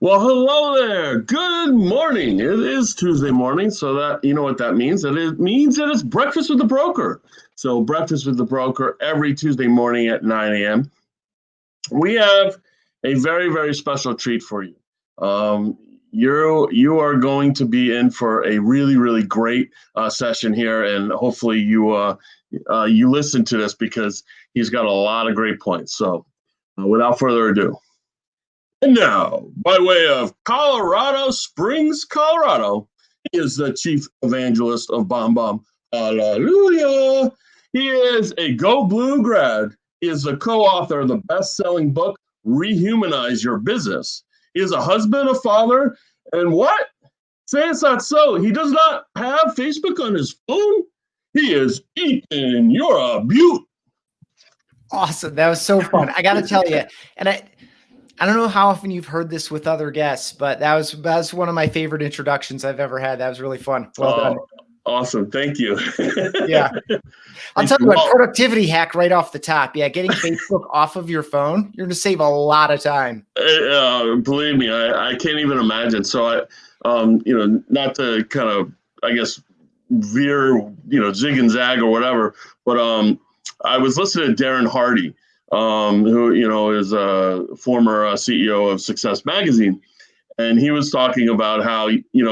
Well, hello there. Good morning. It is Tuesday morning, so that you know what that means. It means that it's breakfast with the broker. So, breakfast with the broker every Tuesday morning at 9 a.m. We have a very, very special treat for you. You are going to be in for a really, really great session here, and hopefully you listen to this because he's got a lot of great points. So, without further ado. And now, by way of Colorado Springs, Colorado, he is the Chief Evangelist of BombBomb. Hallelujah! He is a Go Blue grad. He is the co-author of the best-selling book, ReHumanize Your Business. He is a husband, a father, and what? Say it's not so. He does not have Facebook on his phone. He is Ethan. You're a beaut. Awesome. That was so fun. I got to tell you, and I don't know how often you've heard this with other guests, but that was one of my favorite introductions I've ever had. That was really fun. Well done. Awesome. Thank you. Yeah. I'll tell you what, productivity hack right off the top. Yeah. Getting Facebook off of your phone, you're going to save a lot of time. Believe me, I can't even imagine. So not to kind of, I guess, veer, zig and zag or whatever, but I was listening to Darren Hardy, who is a former CEO of Success Magazine, and he was talking about how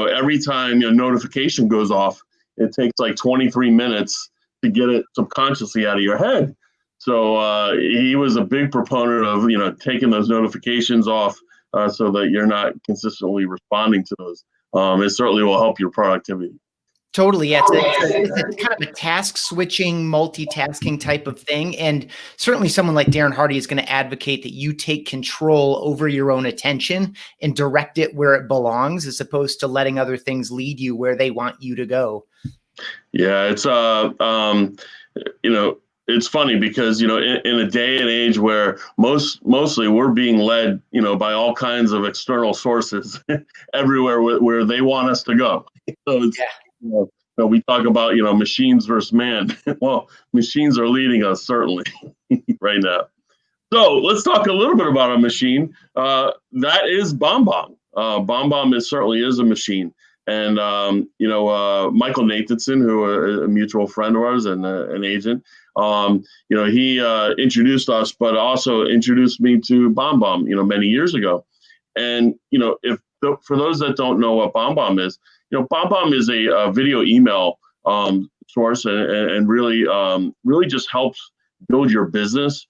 every time a notification goes off, it takes like 23 minutes to get it subconsciously out of your head. So he was a big proponent of taking those notifications off so that you're not consistently responding to those. It certainly will help your productivity. Totally. Yeah. It's kind of a task switching, multitasking type of thing. And certainly someone like Darren Hardy is going to advocate that you take control over your own attention and direct it where it belongs, as opposed to letting other things lead you where they want you to go. Yeah, it's it's funny because in a day and age where mostly we're being led by all kinds of external sources everywhere where they want us to go. So it's, we talk about machines versus man. Well, machines are leading us certainly right now. So let's talk a little bit about a machine. That is BombBomb. BombBomb certainly is a machine. And Michael Nathanson, who a mutual friend of ours and an agent, he introduced us, but also introduced me to BombBomb, many years ago. And for those that don't know what BombBomb is, BombBomb is a video email source and really just helps build your business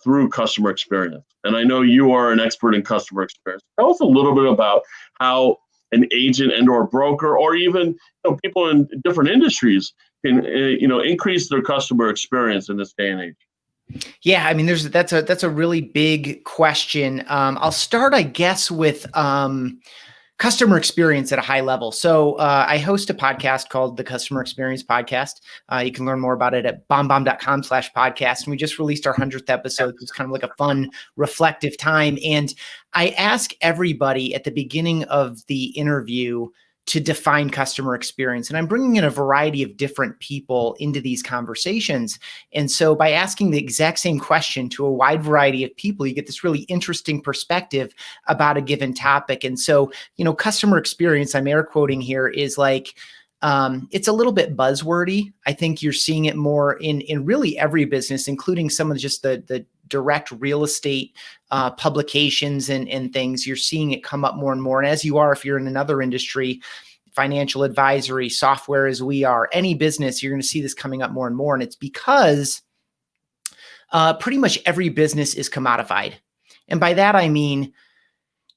through customer experience. And I know you are an expert in customer experience. Tell us a little bit about how an agent and or broker, or even people in different industries can increase their customer experience in this day and age. Yeah, I mean, that's a really big question. I'll start, I guess, with customer experience at a high level. So I host a podcast called the Customer Experience Podcast. You can learn more about it at bombbomb.com/podcast. And we just released our 100th episode. It's kind of like a fun, reflective time. And I ask everybody at the beginning of the interview to define customer experience. And I'm bringing in a variety of different people into these conversations. And so by asking the exact same question to a wide variety of people, you get this really interesting perspective about a given topic. And so, customer experience, I'm air quoting here, is like, it's a little bit buzzwordy. I think you're seeing it more in really every business, including some of just the direct real estate publications and things. You're seeing it come up more and more. And as you are, if you're in another industry, financial advisory, software as we are, any business, you're going to see this coming up more and more. And it's because pretty much every business is commodified. And by that, I mean,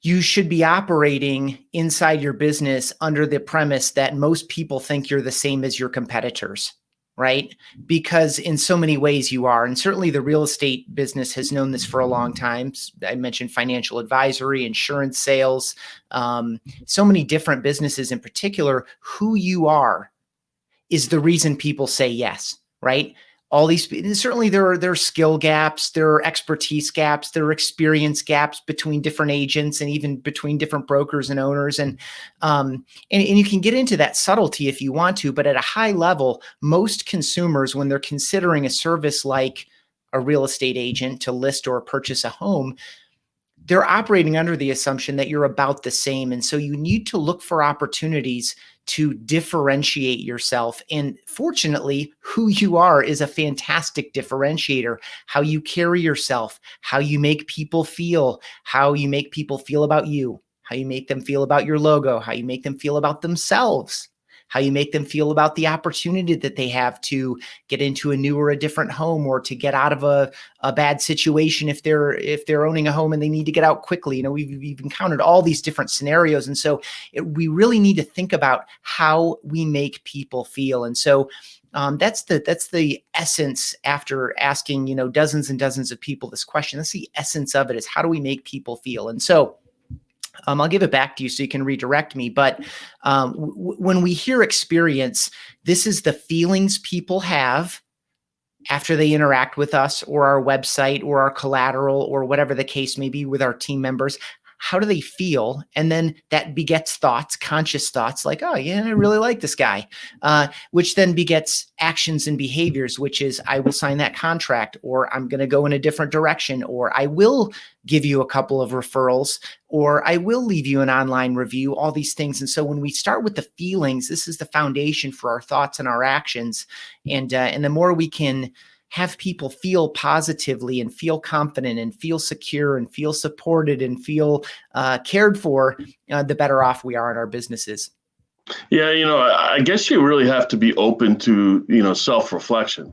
you should be operating inside your business under the premise that most people think you're the same as your competitors, right? Because in so many ways you are. And certainly the real estate business has known this for a long time. I mentioned financial advisory, insurance sales, so many different businesses in particular. Who you are is the reason people say yes, right? All these, certainly there are skill gaps, there are expertise gaps, there are experience gaps between different agents and even between different brokers and owners. And you can get into that subtlety if you want to, but at a high level, most consumers, when they're considering a service like a real estate agent to list or purchase a home, they're operating under the assumption that you're about the same. And so you need to look for opportunities to differentiate yourself. And fortunately, who you are is a fantastic differentiator. How you carry yourself, how you make people feel, how you make people feel about you, how you make them feel about your logo, how you make them feel about themselves, how you make them feel about the opportunity that they have to get into a new or a different home, or to get out of a bad situation if they're owning a home and they need to get out quickly. You know, we've encountered all these different scenarios. And so we really need to think about how we make people feel. And so that's the essence. After asking, you know, dozens and dozens of people this question, that's the essence of it, is how do we make people feel? And so I'll give it back to you so you can redirect me. But when we hear experience, this is the feelings people have after they interact with us or our website or our collateral or whatever the case may be with our team members. How do they feel? And then that begets thoughts, conscious thoughts like, oh, yeah, I really like this guy, which then begets actions and behaviors, which is I will sign that contract, or I'm going to go in a different direction, or I will give you a couple of referrals, or I will leave you an online review, all these things. And so when we start with the feelings, this is the foundation for our thoughts and our actions. And the more we can have people feel positively and feel confident and feel secure and feel supported and feel cared for, the better off we are in our businesses. Yeah, you know, I guess you really have to be open to, you know, self-reflection,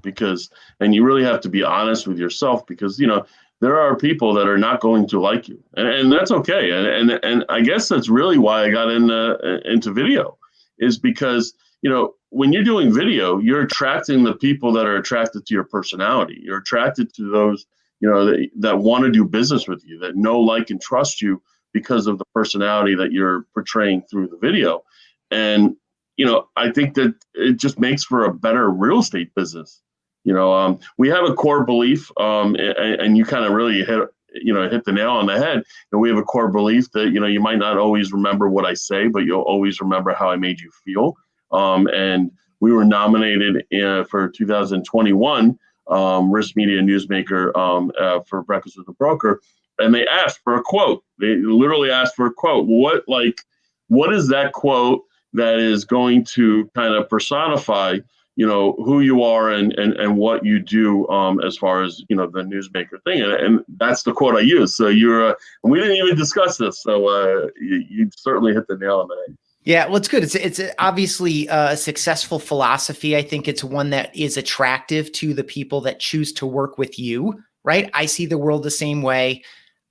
and you really have to be honest with yourself, because, you know, there are people that are not going to like you, and that's okay. And I guess that's really why I got into video, is because, you know, when you're doing video, you're attracting the people that are attracted to your personality. You're attracted to those, you know, that want to do business with you, that know, like, and trust you because of the personality that you're portraying through the video. And, you know, I think that it just makes for a better real estate business. You know, we have a core belief, and you kind of really hit the nail on the head. And we have a core belief that, you know, you might not always remember what I say, but you'll always remember how I made you feel. And we were nominated for 2021 RIS Media Newsmaker for Breakfast with the Broker, and they asked for a quote. They literally asked for a quote. What is that quote that is going to kind of personify, you know, who you are and what you do as far as, you know, the newsmaker thing, and that's the quote I used. So we didn't even discuss this, so you certainly hit the nail on the head. Yeah, well, it's good. It's obviously a successful philosophy. I think it's one that is attractive to the people that choose to work with you, right? I see the world the same way.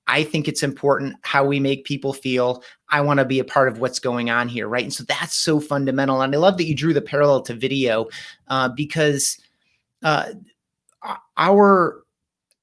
I think it's important how we make people feel. I want to be a part of what's going on here, right? And so that's so fundamental. And I love that you drew the parallel to video because our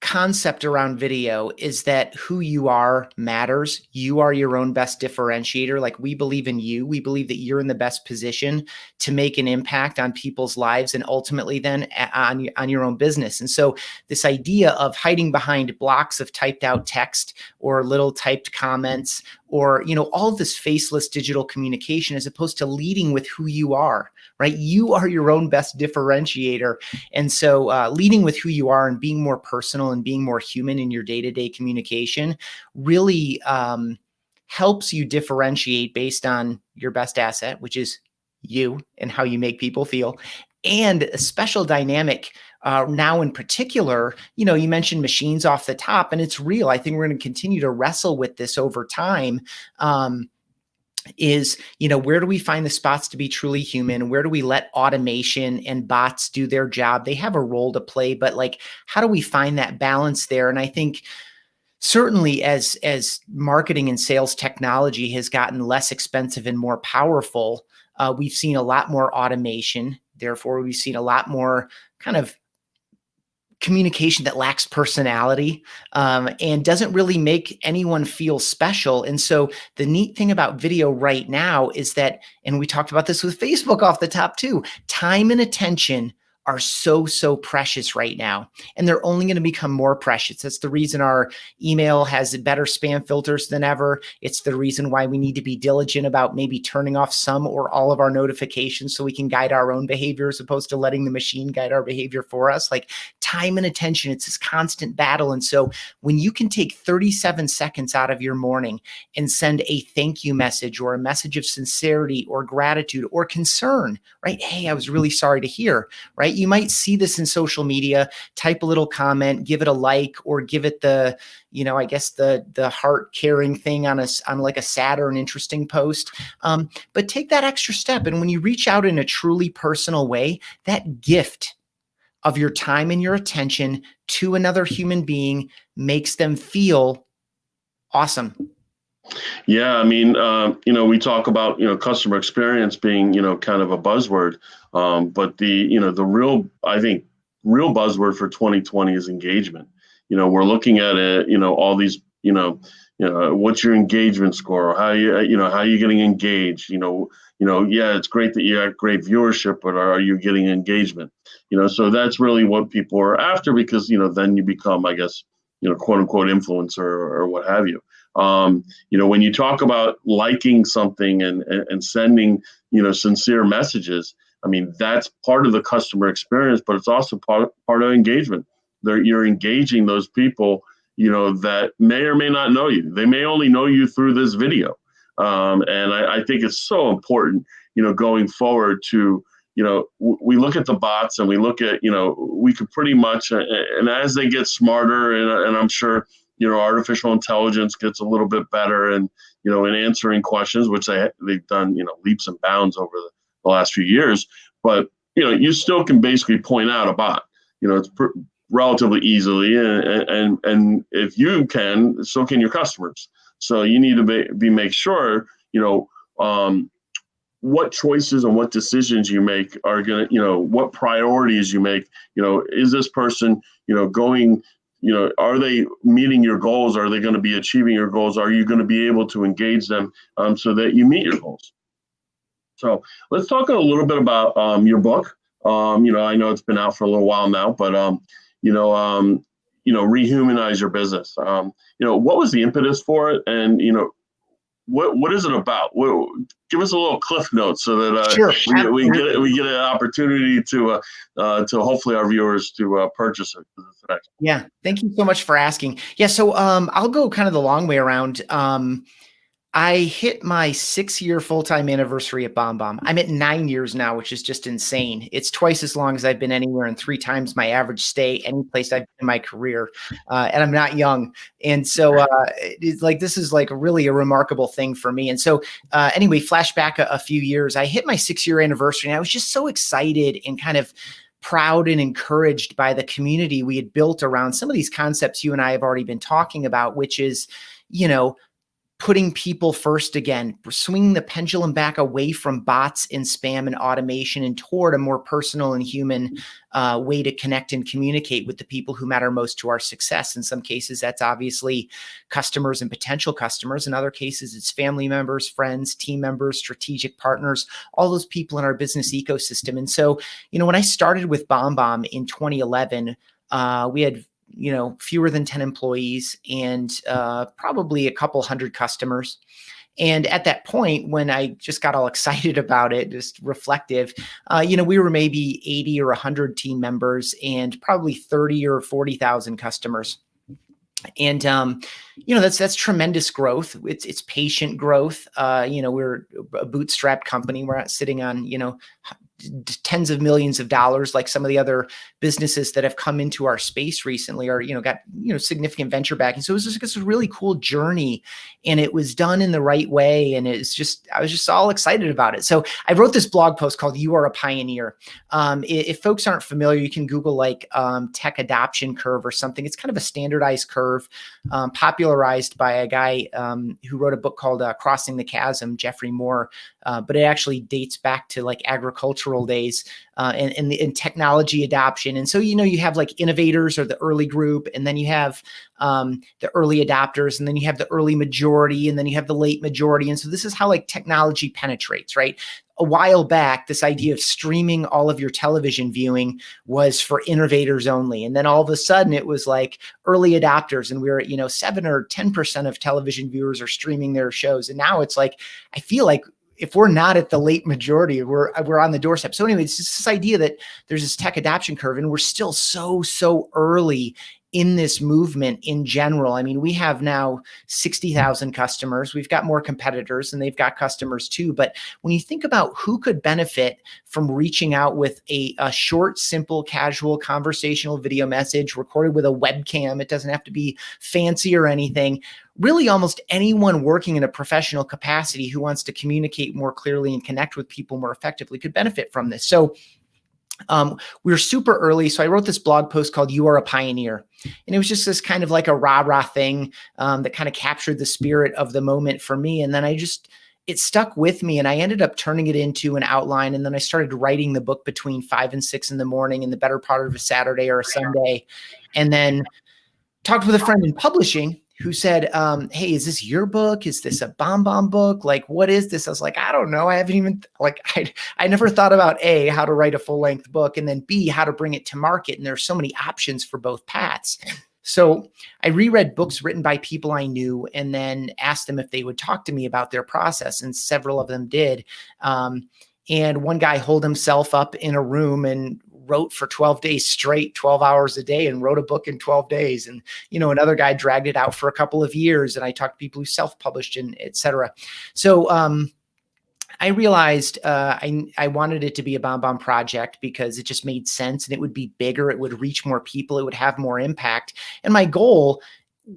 concept around video is that who you are matters. You are your own best differentiator. Like, we believe in you. We believe that you're in the best position to make an impact on people's lives and ultimately then on your own business. And so this idea of hiding behind blocks of typed out text or little typed comments or, you know, all of this faceless digital communication, as opposed to leading with who you are, right? You are your own best differentiator. And so leading with who you are and being more personal and being more human in your day-to-day communication really helps you differentiate based on your best asset, which is you and how you make people feel. And a special dynamic now in particular, you know, you mentioned machines off the top, and it's real. I think we're going to continue to wrestle with this over time. Is, you know, where do we find the spots to be truly human? Where do we let automation and bots do their job? They have a role to play, but like, how do we find that balance there? And I think certainly as marketing and sales technology has gotten less expensive and more powerful, we've seen a lot more automation. Therefore, we've seen a lot more kind of communication that lacks personality and doesn't really make anyone feel special. And so the neat thing about video right now is that, and we talked about this with Facebook off the top too, time and attention are so precious right now. And they're only going to become more precious. That's the reason our email has better spam filters than ever. It's the reason why we need to be diligent about maybe turning off some or all of our notifications so we can guide our own behavior as opposed to letting the machine guide our behavior for us. Like time and attention, it's this constant battle. And so when you can take 37 seconds out of your morning and send a thank you message or a message of sincerity or gratitude or concern, right? Hey, I was really sorry to hear, right? You might see this in social media, type a little comment, give it a like, or give it the, I guess the heart caring thing on like a sad or an interesting post. But take that extra step. And when you reach out in a truly personal way, that gift of your time and your attention to another human being makes them feel awesome. Yeah, I mean, we talk about, customer experience being, kind of a buzzword, but the real, I think, real buzzword for 2020 is engagement. We're looking at it, all these, what's your engagement score? Or how you getting engaged? Yeah, it's great that you have great viewership, but are you getting engagement? So that's really what people are after, because, then you become, I guess, quote unquote influencer or what have you. When you talk about liking something and sending, sincere messages, I mean, that's part of the customer experience, but it's also part of engagement. You're engaging those people, that may or may not know you. They may only know you through this video. And I think it's so important, going forward to, we look at the bots and we look at, we could pretty much, and as they get smarter, and I'm sure, artificial intelligence gets a little bit better and, in answering questions, which they've done, leaps and bounds over the last few years. But, you still can basically point out a bot, it's relatively easily. And if you can, so can your customers. So you need to make sure, what choices and what decisions you make are going to, what priorities you make, is this person, going, are they meeting your goals? Are they going to be achieving your goals? Are you going to be able to engage them so that you meet your goals? So let's talk a little bit about your book. I know it's been out for a little while now, but rehumanize your business. What was the impetus for it, and what is it about? Give us a little cliff note so that Sure, we get an opportunity to hopefully our viewers to purchase it. Yeah, thank you so much for asking. Yeah, so I'll go kind of the long way around. I hit my 6-year full-time anniversary at BombBomb. I'm at 9 years now, which is just insane. It's twice as long as I've been anywhere and 3 times my average stay any place I've been in my career. And I'm not young. And so it's like, this is like really a remarkable thing for me. And so anyway, flashback a few years, I hit my 6-year anniversary and I was just so excited and kind of proud and encouraged by the community we had built around some of these concepts you and I have already been talking about, which is, putting people first again, swinging the pendulum back away from bots and spam and automation and toward a more personal and human way to connect and communicate with the people who matter most to our success. In some cases, that's obviously customers and potential customers. In other cases, it's family members, friends, team members, strategic partners, all those people in our business ecosystem. And so, when I started with BombBomb in 2011, we had fewer than 10 employees and probably a couple hundred customers. And at that point, when I just got all excited about it, just reflective, we were maybe 80 or 100 team members and probably 30 or 40,000 customers. And, that's tremendous growth. It's patient growth. We're a bootstrapped company. We're not sitting on, tens of millions of dollars like some of the other businesses that have come into our space recently or got significant venture backing. So it was just a really cool journey, and it was done in the right way, and I was just all excited about it. So I wrote this blog post called "You Are a Pioneer." If folks aren't familiar, you can Google tech adoption curve or something. It's kind of a standardized curve popularized by a guy who wrote a book called Crossing the Chasm, Jeffrey Moore, but it actually dates back to agricultural agricultural days and technology adoption. And so, you have like innovators or the early group, and then you have the early adopters, and then you have the early majority, and then you have the late majority. And so this is how like technology penetrates, right? A while back, this idea of streaming all of your television viewing was for innovators only. And then all of a sudden it was like early adopters, and we were at, 7 or 10% of television viewers are streaming their shows. And now it's like, I feel like if we're not at the late majority, we're on the doorstep. So anyway, it's just this idea that there's this tech adoption curve, and we're still so early in this movement in general. I mean, we have now 60,000 customers. We've got more competitors, and they've got customers too. But when you think about who could benefit from reaching out with a short, simple, casual, conversational video message recorded with a webcam, it doesn't have to be fancy or anything. Really, almost anyone working in a professional capacity who wants to communicate more clearly and connect with people more effectively could benefit from this. So we were super early. So I wrote this blog post called "You Are a Pioneer." And it was just this kind of like a rah-rah thing that kind of captured the spirit of the moment for me. And then it stuck with me, and I ended up turning it into an outline. And then I started writing the book between 5 and 6 in the morning in the better part of a Saturday or a Sunday. And then talked with a friend in publishing who said, hey, is this your book? Is this a BombBomb book? Like, what is this? I was like, I don't know. I haven't even I never thought about A, how to write a full length book, and then B, how to bring it to market. And there's so many options for both paths. So I reread books written by people I knew, and then asked them if they would talk to me about their process. And several of them did. And one guy holed himself up in a room and wrote for 12 days straight, 12 hours a day, and wrote a book in 12 days. And, another guy dragged it out for a couple of years. And I talked to people who self-published and et cetera. So I realized I wanted it to be a BombBomb project because it just made sense, and it would be bigger. It would reach more people. It would have more impact. And my goal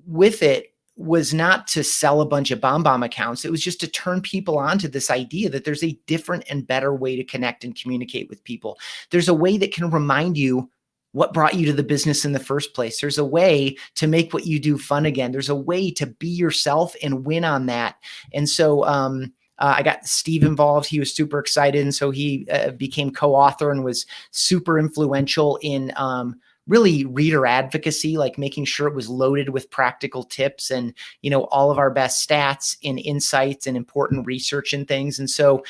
with it was not to sell a bunch of BombBomb accounts. It was just to turn people on to this idea that there's a different and better way to connect and communicate with people. There's a way that can remind you what brought you to the business in the first place. There's a way to make what you do fun again. There's a way to be yourself and win on that. And so I got Steve involved. He was super excited. And so he became co-author and was super influential in really reader advocacy, like making sure it was loaded with practical tips and, all of our best stats and insights and important research and things. And so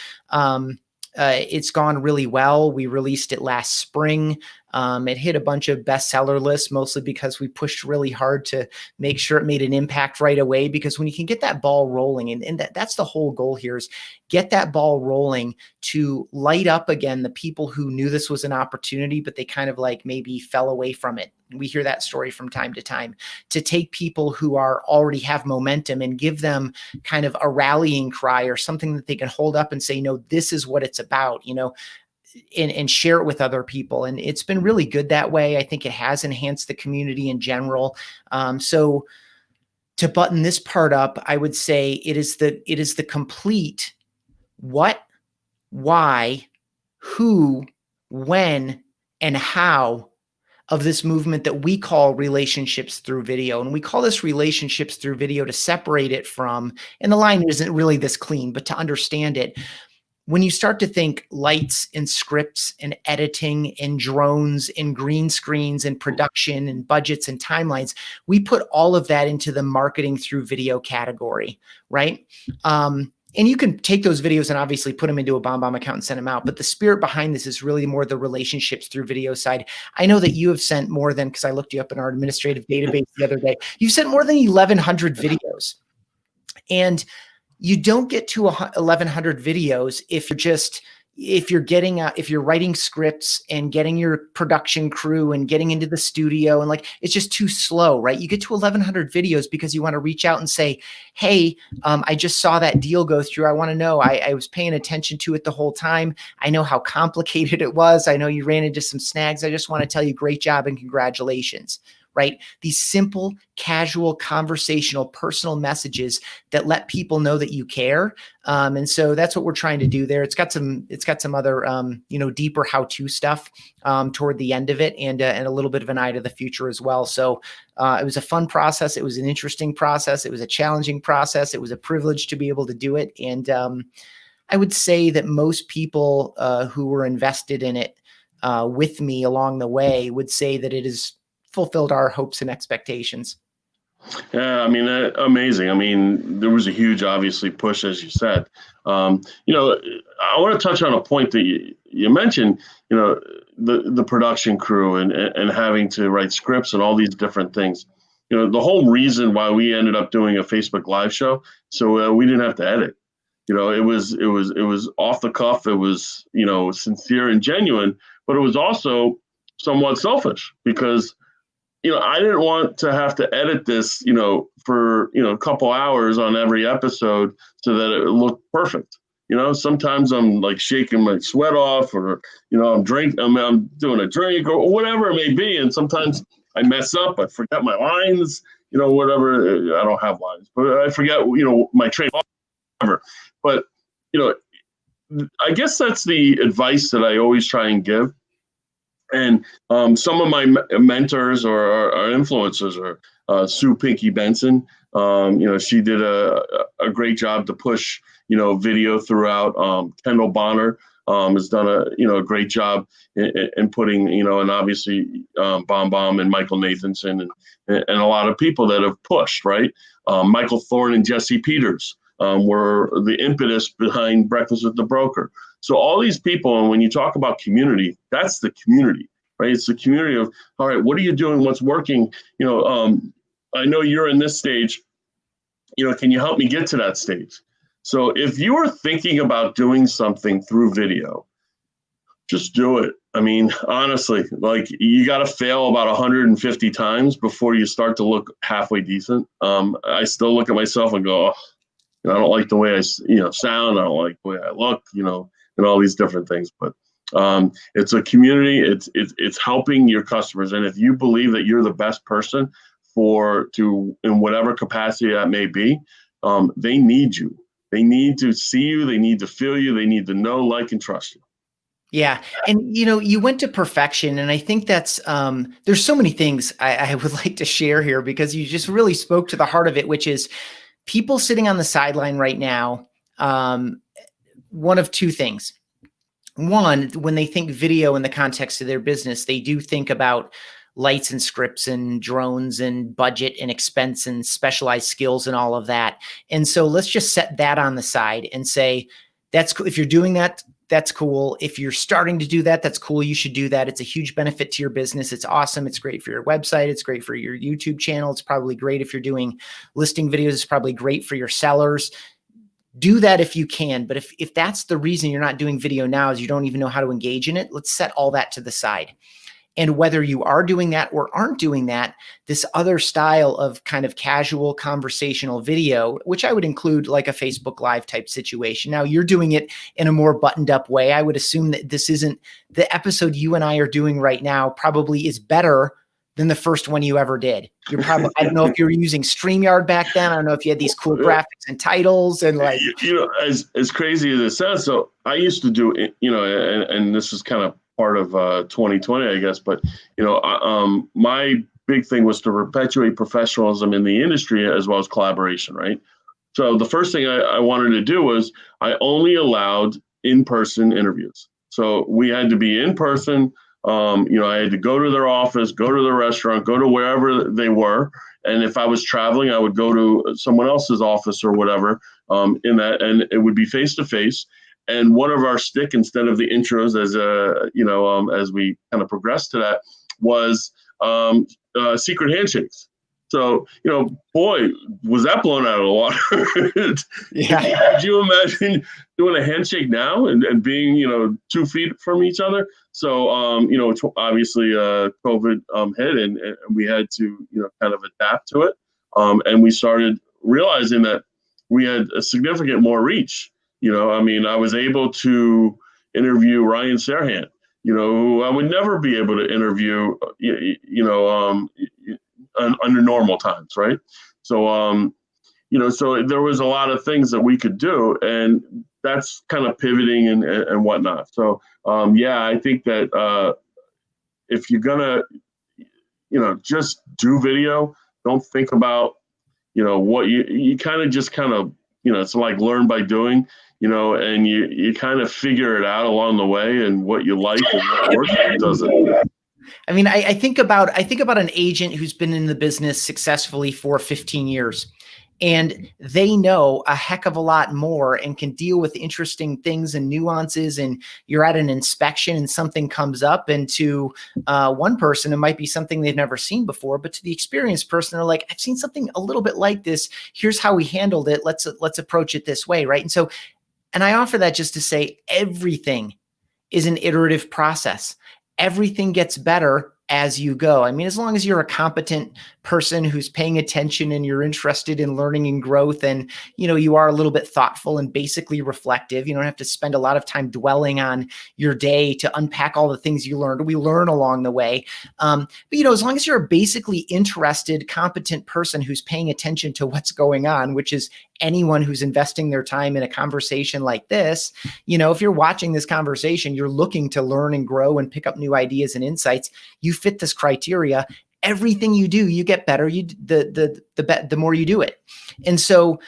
it's gone really well. We released it last spring. It hit a bunch of bestseller lists, mostly because we pushed really hard to make sure it made an impact right away. Because when you can get that ball rolling, and that's the whole goal here, is get that ball rolling to light up again the people who knew this was an opportunity, but they kind of like maybe fell away from it. We hear that story from time to time. To take people who already have momentum and give them kind of a rallying cry or something that they can hold up and say, no, this is what it's about, and share it with other people. And it's been really good that way. I think it has enhanced the community in general. So to button this part up, I would say it is the complete what, why, who, when, and how of this movement that we call relationships through video. And we call this relationships through video to separate it from, and the line isn't really this clean, but to understand it. When you start to think lights and scripts and editing and drones and green screens and production and budgets and timelines, we put all of that into the marketing through video category, right? And you can take those videos and obviously put them into a BombBomb account and send them out. But the spirit behind this is really more the relationships through video side. I know that you have sent more than, because I looked you up in our administrative database the other day, you've sent more than 1,100 videos. And you don't get to 1,100 videos if you're writing scripts and getting your production crew and getting into the studio, and it's just too slow, right? You get to 1,100 videos because you want to reach out and say, hey, I just saw that deal go through. I want to know, I was paying attention to it the whole time. I know how complicated it was. I know you ran into some snags. I just want to tell you, great job and congratulations. Right? These simple, casual, conversational, personal messages that let people know that you care. And so that's what we're trying to do there. It's got some other, deeper how-to stuff toward the end of it, and a little bit of an eye to the future as well. So it was a fun process. It was an interesting process. It was a challenging process. It was a privilege to be able to do it. And I would say that most people who were invested in it with me along the way would say that it has fulfilled our hopes and expectations. Yeah, I mean, amazing. I mean, there was a huge, obviously, push, as you said. I want to touch on a point that you mentioned, the production crew and having to write scripts and all these different things. The whole reason why we ended up doing a Facebook Live show, so we didn't have to edit. It was off the cuff. It was, sincere and genuine, but it was also somewhat selfish because I didn't want to have to edit this, for, a couple hours on every episode so that it looked perfect. Sometimes I'm like shaking my sweat off or, I'm doing a drink or whatever it may be. And sometimes I mess up, I forget my lines, whatever. I don't have lines, but I forget, my train of thought, whatever. But, I guess that's the advice that I always try and give. And some of my mentors or influencers are Sue Pinky Benson. She did a great job to push, video throughout. Kendall Bonner has done a great job in putting, and obviously BombBomb and Michael Nathanson and a lot of people that have pushed, right? Michael Thorne and Jesse Peters were the impetus behind Breakfast with the Broker. So all these people, and when you talk about community, that's the community, right? It's the community of, all right, what are you doing? What's working? I know you're in this stage, can you help me get to that stage? So if you are thinking about doing something through video, just do it. I mean, honestly, like you got to fail about 150 times before you start to look halfway decent. I still look at myself and go, I don't like the way I, sound. I don't like the way I look, and all these different things. But it's a community. It's helping your customers. And if you believe that you're the best person in whatever capacity that may be, they need you. They need to see you. They need to feel you. They need to know, like, and trust you. Yeah. And, you went to perfection. And I think that's, there's so many things I would like to share here because you just really spoke to the heart of it, which is people sitting on the sideline right now. One of two things. One, when they think video in the context of their business, they do think about lights and scripts and drones and budget and expense and specialized skills and all of that. And so let's just set that on the side and say, that's cool. If you're doing that, that's cool. If you're starting to do that, that's cool. You should do that. It's a huge benefit to your business. It's awesome. It's great for your website. It's great for your YouTube channel. It's probably great if you're doing listing videos. It's probably great for your sellers. Do that if you can. But if that's the reason you're not doing video now is you don't even know how to engage in it, let's set all that to the side. And whether you are doing that or aren't doing that, this other style of kind of casual conversational video, which I would include like a Facebook Live type situation. Now you're doing it in a more buttoned up way. I would assume that this isn't the episode you and I are doing right now probably is better than the first one you ever did. You're probably, I don't know if you were using StreamYard back then. I don't know if you had these cool graphics and titles and like, as crazy as it sounds. So I used to do, and this is kind of part of 2020, I guess. But, my big thing was to perpetuate professionalism in the industry as well as collaboration, right? So the first thing I wanted to do was I only allowed in-person interviews. So we had to be in person. I had to go to their office, go to the restaurant, go to wherever they were. And if I was traveling, I would go to someone else's office or whatever and it would be face-to-face. And one of our stick, instead of the intros, as we kind of progressed to that, was secret handshakes. So, boy, was that blown out of the water. Yeah. Could you imagine doing a handshake now and being, 2 feet from each other? So, obviously COVID hit and we had to, kind of adapt to it. And we started realizing that we had a significant more reach. I was able to interview Ryan Serhant, who I would never be able to interview, under normal times, right? So, so there was a lot of things that we could do, and that's kind of pivoting and whatnot. So, I think that if you're gonna, just do video, don't think about, what you kind of it's like learn by doing, and you kind of figure it out along the way, and what you like and what works and what doesn't. I mean, I think about an agent who's been in the business successfully for 15 years, and they know a heck of a lot more and can deal with interesting things and nuances. And you're at an inspection and something comes up, and to one person, it might be something they've never seen before, but to the experienced person, they're like, I've seen something a little bit like this. Here's how we handled it. Let's approach it this way. Right. And I offer that just to say everything is an iterative process. Everything gets better as you go. I mean, as long as you're a competent person who's paying attention and you're interested in learning and growth, and, you are a little bit thoughtful and basically reflective, you don't have to spend a lot of time dwelling on your day to unpack all the things you learned. We learn along the way. But, as long as you're a basically interested, competent person who's paying attention to what's going on, which is anyone who's investing their time in a conversation like this, if you're watching this conversation, you're looking to learn and grow and pick up new ideas and insights. You fit this criteria. Everything you do, you get better. The more you do it. And so,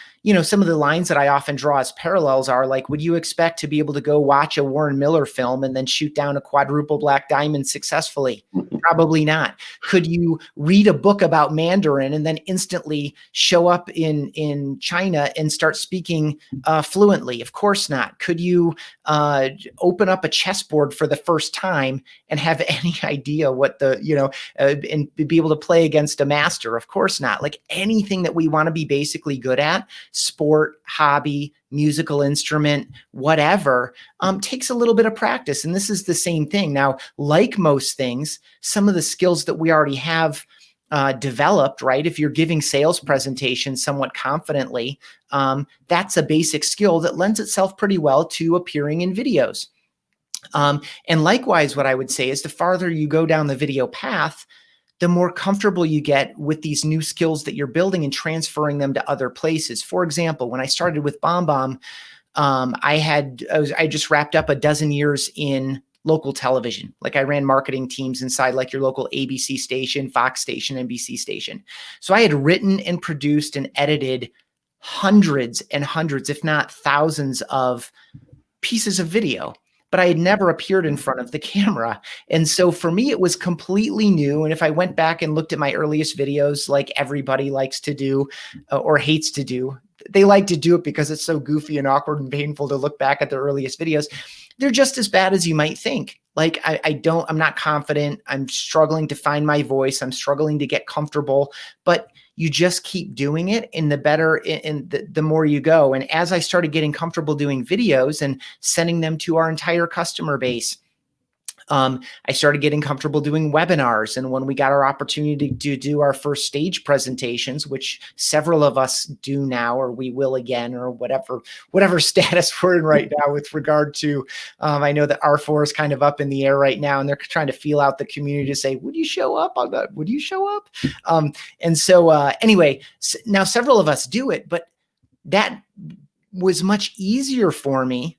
some of the lines that I often draw as parallels are like, would you expect to be able to go watch a Warren Miller film and then shoot down a quadruple black diamond successfully? Probably not. Could you read a book about Mandarin and then instantly show up in China and start speaking fluently? Of course not. Could you open up a chessboard for the first time and have any idea what and be able to play against a master? Of course not. Like anything that we want to be basically good at, sport, hobby, musical instrument, whatever, takes a little bit of practice. And this is the same thing. Now, like most things, some of the skills that we already have developed, right? If you're giving sales presentations somewhat confidently, that's a basic skill that lends itself pretty well to appearing in videos. And likewise, what I would say is the farther you go down the video path, the more comfortable you get with these new skills that you're building and transferring them to other places. For example, when I started with BombBomb, I just wrapped up a dozen years in local television. Like I ran marketing teams inside like your local ABC station, Fox station, NBC station. So I had written and produced and edited hundreds and hundreds, if not thousands of pieces of video, but I had never appeared in front of the camera. And so for me, it was completely new. And if I went back and looked at my earliest videos, like everybody likes to do or hates to do, they like to do it because it's so goofy and awkward and painful to look back at their earliest videos. They're just as bad as you might think. Like I'm not confident. I'm struggling to find my voice. I'm struggling to get comfortable, but you just keep doing it, and the better and the more you go. And as I started getting comfortable doing videos and sending them to our entire customer base, I started getting comfortable doing webinars. And when we got our opportunity to do our first stage presentations, which several of us do now, or we will again, or whatever status we're in right now with regard to, I know that R4 is kind of up in the air right now, and they're trying to feel out the community to say, would you show up on that? Would you show up? And so anyway, now several of us do it, but that was much easier for me,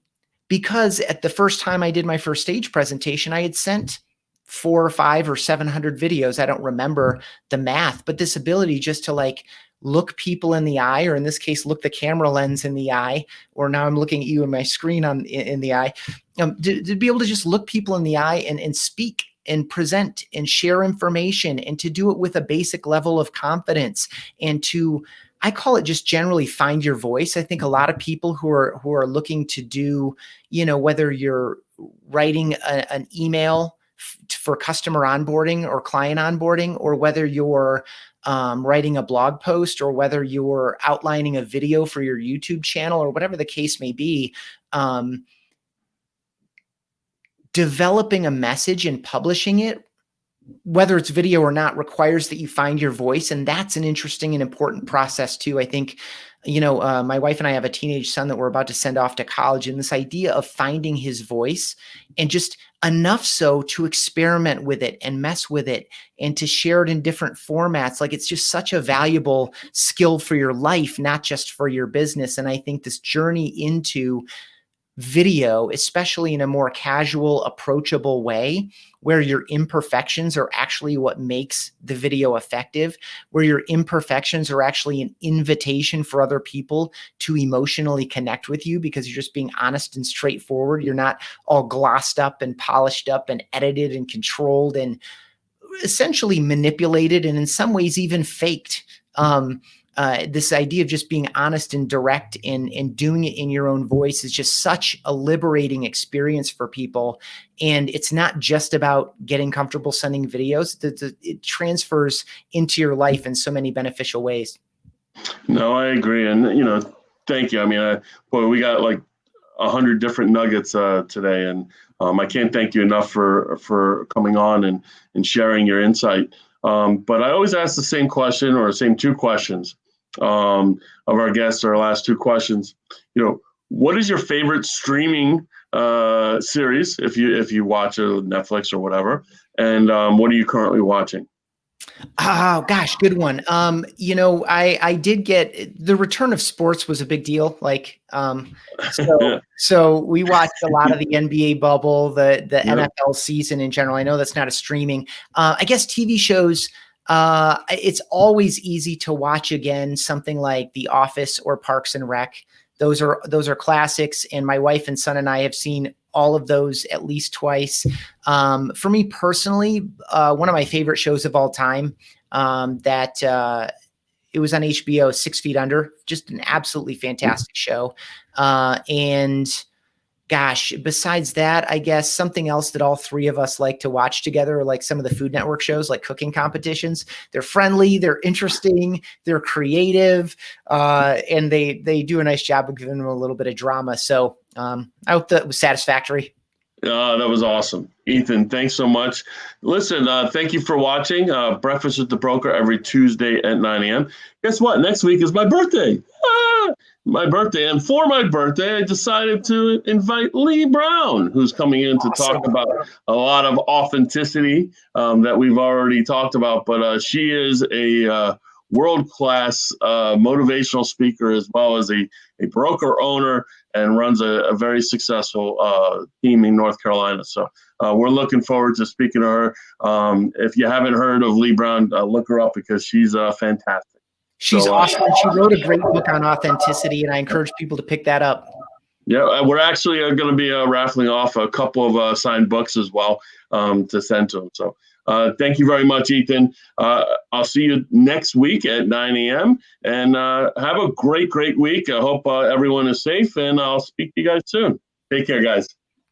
because at the first time I did my first stage presentation, I had sent 400 or 500 or 700 videos. I don't remember the math, but this ability just to like look people in the eye, or in this case, look the camera lens in the eye, or now I'm looking at you in my screen in the eye, to be able to just look people in the eye and speak and present and share information, and to do it with a basic level of confidence, and to, I call it just generally find your voice. I think a lot of people who are looking to do, whether you're writing an email for customer onboarding or client onboarding, or whether you're writing a blog post, or whether you're outlining a video for your YouTube channel, or whatever the case may be, developing a message and publishing it, whether it's video or not, requires that you find your voice. And that's an interesting and important process too. I think, my wife and I have a teenage son that we're about to send off to college, and this idea of finding his voice, and just enough so to experiment with it and mess with it and to share it in different formats. Like, it's just such a valuable skill for your life, not just for your business. And I think this journey into video, especially in a more casual, approachable way, where your imperfections are actually what makes the video effective, where your imperfections are actually an invitation for other people to emotionally connect with you because you're just being honest and straightforward. You're not all glossed up and polished up and edited and controlled and essentially manipulated and in some ways even faked. This idea of just being honest and direct and doing it in your own voice is just such a liberating experience for people. And it's not just about getting comfortable sending videos. It transfers into your life in so many beneficial ways. No, I agree. And, thank you. I mean, boy, we got like 100 different nuggets today. And I can't thank you enough for coming on and sharing your insight. But I always ask the same question or the same two questions of our guests, our last two questions. What is your favorite streaming series if you watch Netflix or whatever? And what are you currently watching? Oh gosh, good one. I did get the return of sports was a big deal. So we watched a lot of the NBA bubble, the NFL season in general. I know that's not a streaming. I guess TV shows. It's always easy to watch again something like The Office or Parks and Rec. Those are classics, and my wife and son and I have seen all of those at least twice. For me personally, one of my favorite shows of all time, it was on HBO, 6 Feet Under, just an absolutely fantastic show. And gosh, besides that, I guess something else that all three of us like to watch together are like some of the Food Network shows, like cooking competitions. They're friendly, they're interesting, they're creative, and they do a nice job of giving them a little bit of drama. So I hope that was satisfactory. That was awesome. Ethan, thanks so much. Listen, thank you for watching Breakfast with the Broker every Tuesday at 9 a.m. Guess what? Next week is my birthday. My birthday. And for my birthday, I decided to invite Lee Brown, who's coming in to talk about a lot of authenticity that we've already talked about. But she is a world-class motivational speaker, as well as a broker owner, and runs a very successful team in North Carolina. So we're looking forward to speaking to her. If you haven't heard of Lee Brown, look her up because she's fantastic. She's awesome. She wrote a great book on authenticity, and I encourage people to pick that up. Yeah, we're actually going to be raffling off a couple of signed books as well to send to them. So thank you very much, Ethan. I'll see you next week at 9 a.m. And have a great, great week. I hope everyone is safe, and I'll speak to you guys soon. Take care, guys.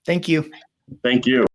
Thank you. Thank you.